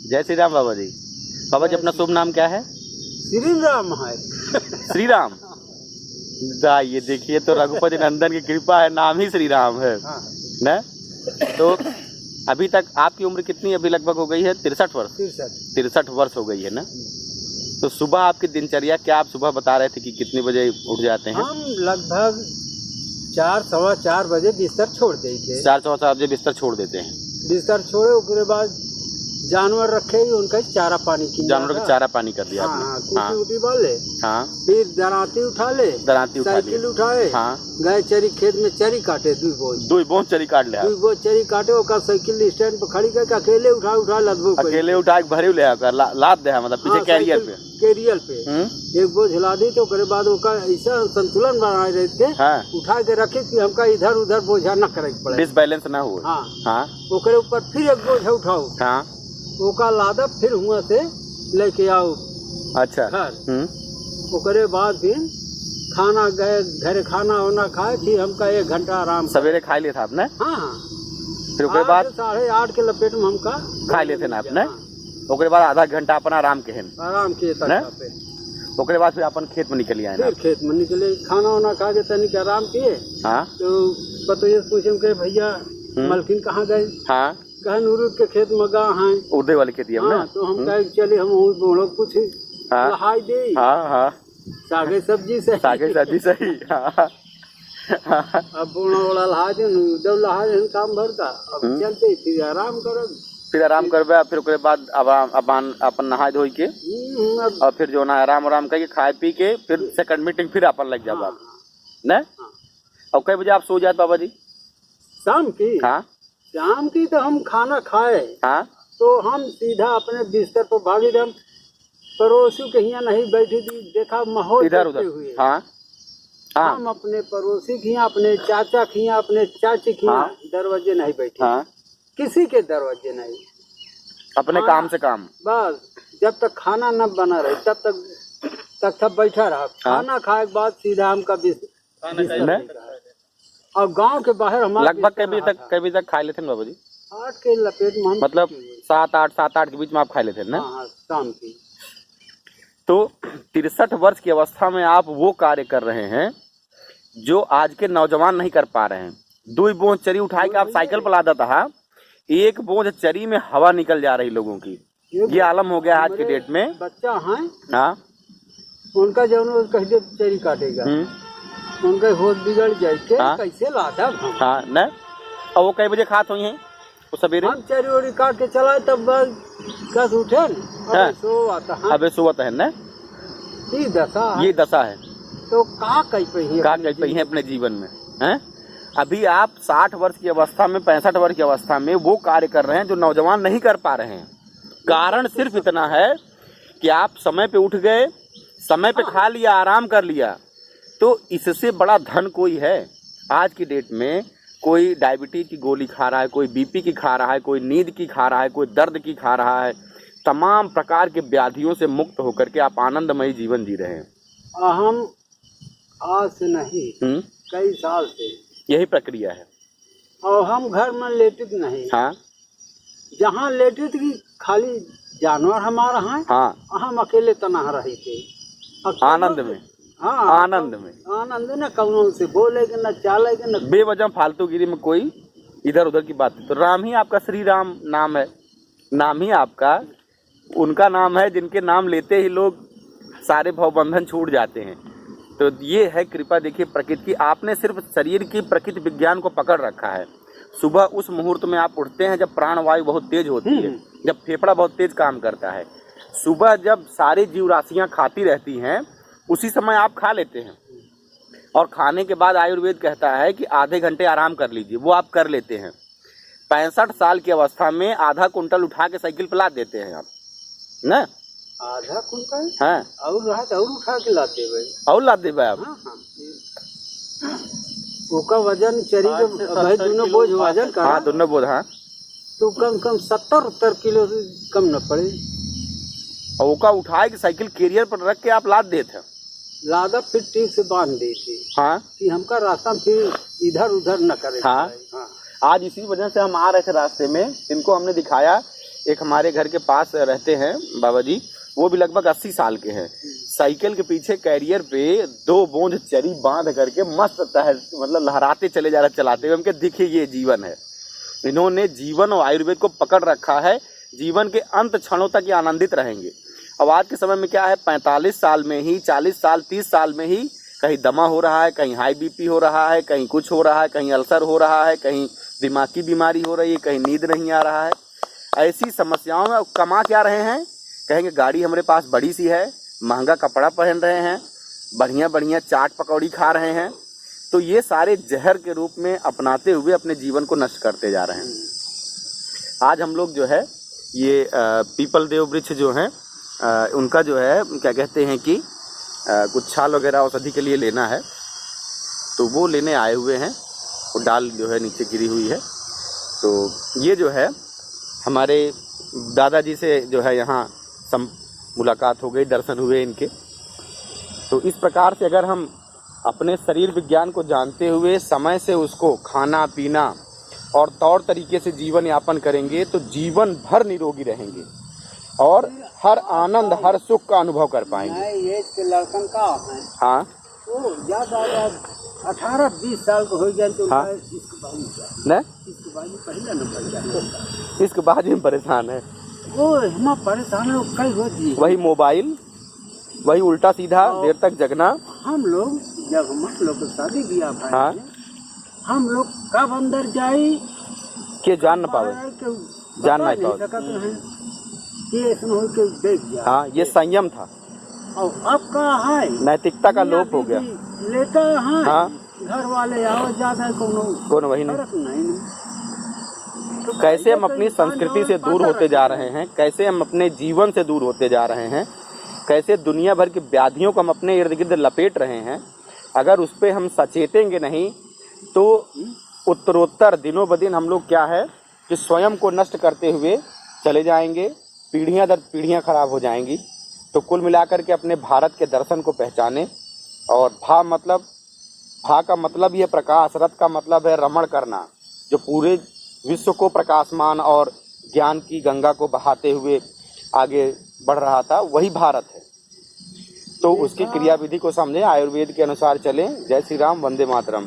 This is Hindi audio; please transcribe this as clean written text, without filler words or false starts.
जय श्री राम बाबा जी। बाबा जी अपना शुभ नाम क्या है? श्री राम है। श्री राम। ये देखिए तो रघुपति नंदन की कृपा है, नाम ही श्री राम है न। तो अभी तक आपकी उम्र कितनी अभी लगभग हो गई है? 63 वर्ष। 63 वर्ष हो गई है ना। तो सुबह आपकी दिनचर्या क्या? आप सुबह बता रहे थे कि कितने बजे उठ जाते हैं? हम लगभग 4 सवा 4 बजे बिस्तर छोड़ देते। 4 सवा 4 बजे बिस्तर छोड़ देते हैं। बिस्तर छोड़े उसके बाद जानवर रखे उनका चारा पानी की, जानवरों का चारा पानी कर दिया आपने। हाँ, कुटी बाल ले। हाँ, फिर दराती उठा ले, साइकिल उठाए। हाँ, गए चरी खेत में चरी काटे, 2 बोझ चरी काट ले। 2 बोझ चरी काटे, ओका साइकिल स्टैंड पे खड़ी करके अकेले उठा लदबो, अकेले उठा के भरे ले आकर लाद दे, मतलब पीछे कैरियर पे एक बोझ ला दी। तो उसके बाद ओका ऐसा संतुलन बनाए रहते, उठा के रखे कि हमका इधर उधर बोझा न करे पड़े, डिसबैलेंस ना हो। हाँ, ओकरे ऊपर फिर एक बोझ उठाओ, ओका लादा, फिर हुआ से लेके आओ। अच्छा। ओकरे बाद फिर खाना गए घर, खाना वाना खाए, फिर हमका 1 घंटा आराम। सवेरे खा लिया था आपने? हाँ। फिर उसके बाद 8:30 के लपेट में हमका खा लिए थे ना आपने। उसके बाद आधा घंटा अपना आराम के उसके बाद फिर अपन खेत में निकल आए। फिर खेत में निकले, खाना वाना खा के तनिक आराम किए। तो पतो पूछे के भैया मलकिन कहाँ गए? कहन के खेत में गा हैं, उर्दे वाले खेती है। तो हम कहे चले हम कुछ लहाई दे। सागे सब्जी सही। अब बोना वाला लहा दे, जब लहा दे काम भर का, अब चलते फिर आराम करबे। फिर उसके बाद अपन नहा धोई के और फिर जो ना आराम करके खाए पी के फिर सेकंड मीटिंग फिर अपन लग जाओ न। और कई बजे आप सो जाते बाबा जी? शाम की। शाम की तो हम खाना खाए, तो हम सीधा अपने बिस्तर पर भागी। हम पड़ोसी के यहाँ नहीं बैठी थी, देखा माहौल इधर उधर हुए। हम अपने पड़ोसी के यहाँ, अपने चाचा के यहाँ, अपने चाची के यहाँ दरवाजे नहीं बैठे, किसी के दरवाजे नहीं, अपने काम से काम। बस जब तक खाना न बना रहे तब तक बैठा रहा। खाना खाए के बाद सीधा हमका बिस्तर। और गांव के बाहर हमारे लगभग कई बजे तक खा लेते हैं बाबू जी? 8 के लपेट में, मतलब 7-8 के बीच में आप खा लेते हैं ना? शाम की। तो 63 वर्ष की अवस्था में आप वो कार्य कर रहे हैं जो आज के नौजवान नहीं कर पा रहे हैं। 2 बोझ चरी उठा के आप साइकिल पर लादा था, 1 बोझ चरी में हवा निकल जा रही लोगों की। ये आलम हो गया आज के डेट में। बच्चा है, उनका जो कहे चरी काटेगा, उनका होश बिगड़ जाए, कैसे लादा न। और वो कई बजे खात हुई हैं? वो सवेरे हम चरी ओरी काट के चलाए, तब बस उठे अबे सोता है न। ये दशा है। तो का कही है अपने जीवन में हैं? अभी आप 60 वर्ष की अवस्था में, 65 वर्ष की अवस्था में वो कार्य कर रहे हैं जो नौजवान नहीं कर पा रहे हैं। कारण सिर्फ इतना है कि आप समय पे उठ गए, समय पे खा लिया, आराम कर लिया। तो इससे बड़ा धन कोई है? आज की डेट में कोई डायबिटीज की गोली खा रहा है, कोई बीपी की खा रहा है, कोई नींद की खा रहा है, कोई दर्द की खा रहा है। तमाम प्रकार के व्याधियों से मुक्त होकर के आप आनंदमयी जीवन जी रहे हैं। हम आज से नहीं, कई साल से यही प्रक्रिया है। और हम घर में लेटित नहीं। जहाँ लेटित की खाली जानवर हमारा है। हम अकेले तनहा रहे थे, आनंद में। आनंद न कौन से बोलेगे, न चालेगे, न बेवजह फालतूगिरी में कोई इधर उधर की बात। तो राम ही आपका श्री राम नाम है, नाम ही आपका उनका नाम है जिनके नाम लेते ही लोग सारे भवबंधन छूट जाते हैं। तो ये है कृपा देखिए प्रकृति की। आपने सिर्फ शरीर की प्रकृति विज्ञान को पकड़ रखा है। सुबह उस मुहूर्त में आप उठते हैं जब प्राणवायु बहुत तेज होती है, जब फेफड़ा बहुत तेज काम करता है। सुबह जब सारी जीव राशियाँ खाती रहती हैं, उसी समय आप खा लेते हैं। और खाने के बाद आयुर्वेद कहता है कि आधे घंटे आराम कर लीजिए, वो आप कर लेते हैं। 65 साल की अवस्था में आधा कुंटल उठा के साइकिल पर लाद देते हैं आप न। आधा कुंटल और उठा के लाते आप। ओका वजन चरी के दोनों बोझ वजन का, दोनों बोझ तो कम 70-70 किलो से कम न पड़े। और ओका उठाए के साइकिल कैरियर पर रख के आप लाद देते? लादा फिर ठीक से बांध देती कि हमका रास्ता फिर इधर उधर न करे। आज इसी वजह से हम आ रहे थे रास्ते में, इनको हमने दिखाया एक हमारे घर के पास रहते हैं बाबा जी, वो भी लगभग 80 साल के हैं। साइकिल के पीछे कैरियर पे 2 बोझ चरी बांध करके मस्त मतलब लहराते चले जा रहे, चलाते हुए। हमके दिखे ये जीवन है। इन्होंने जीवन और आयुर्वेद को पकड़ रखा है। जीवन के अंत क्षणों तक ये आनंदित रहेंगे। अब आज के समय में क्या है, 45 साल में ही, 40 साल 30 साल में ही कहीं दमा हो रहा है, कहीं हाई बीपी हो रहा है, कहीं कुछ हो रहा है, कहीं अल्सर हो रहा है, कहीं दिमाग की बीमारी हो रही है, कहीं नींद नहीं आ रहा है। ऐसी समस्याओं में कमा क्या रहे हैं, कहेंगे गाड़ी हमारे पास बड़ी सी है, महंगा कपड़ा पहन रहे हैं, बढ़िया बढ़िया चाट पकौड़ी खा रहे हैं। तो ये सारे जहर के रूप में अपनाते हुए अपने जीवन को नष्ट करते जा रहे हैं। आज हम लोग जो है ये पीपल देव वृक्ष जो हैं उनका जो है क्या कहते हैं कि कुछ छाल वगैरह औषधि के लिए लेना है, तो वो लेने आए हुए हैं। वो डाल जो है नीचे गिरी हुई है। तो ये जो है हमारे दादाजी से जो है यहाँ मुलाकात हो गई, दर्शन हुए इनके। तो इस प्रकार से अगर हम अपने शरीर विज्ञान को जानते हुए समय से उसको खाना पीना और तौर तरीके से जीवन यापन करेंगे तो जीवन भर निरोगी रहेंगे और हर आनंद हर सुख का अनुभव कर पाएंगे। ये लड़कन का है। हाँ, वो ज्यादा 18-20 साल को हो जाए तो हाँ? इसके बाद में परेशान है। वो हम परेशान है, कई होती है। वही मोबाइल, वही उल्टा सीधा देर तक जगना। हम लोग जब हम लोग को शादी ब्याह भाई, हाँ? हम लोग कब अंदर जाए के जान न पावे, जान नहीं पावे। हाँ, ये संयम था। और अब का है नैतिकता का लोप हो गया। लेता है। हाँ? घर वाले आओ ज्यादा कौन वही नहीं। तो कैसे हम अपनी संस्कृति से दूर होते जा रहे हैं, कैसे हम अपने जीवन से दूर होते जा रहे हैं, कैसे दुनिया भर की व्याधियों को हम अपने इर्द गिर्द लपेट रहे हैं। अगर उस पर हम सचेतेंगे नहीं तो उत्तरोत्तर दिनों ब दिन हम लोग क्या है कि स्वयं को नष्ट करते हुए चले जाएंगे। पीढ़ियां दर पीढ़ियां खराब हो जाएंगी। तो कुल मिलाकर के अपने भारत के दर्शन को पहचाने। और भा का मतलब ये प्रकाश, रथ का मतलब है रमण करना। जो पूरे विश्व को प्रकाशमान और ज्ञान की गंगा को बहाते हुए आगे बढ़ रहा था, वही भारत है। तो उसकी क्रियाविधि को समझें, आयुर्वेद के अनुसार चलें। जय श्री राम, वंदे मातरम।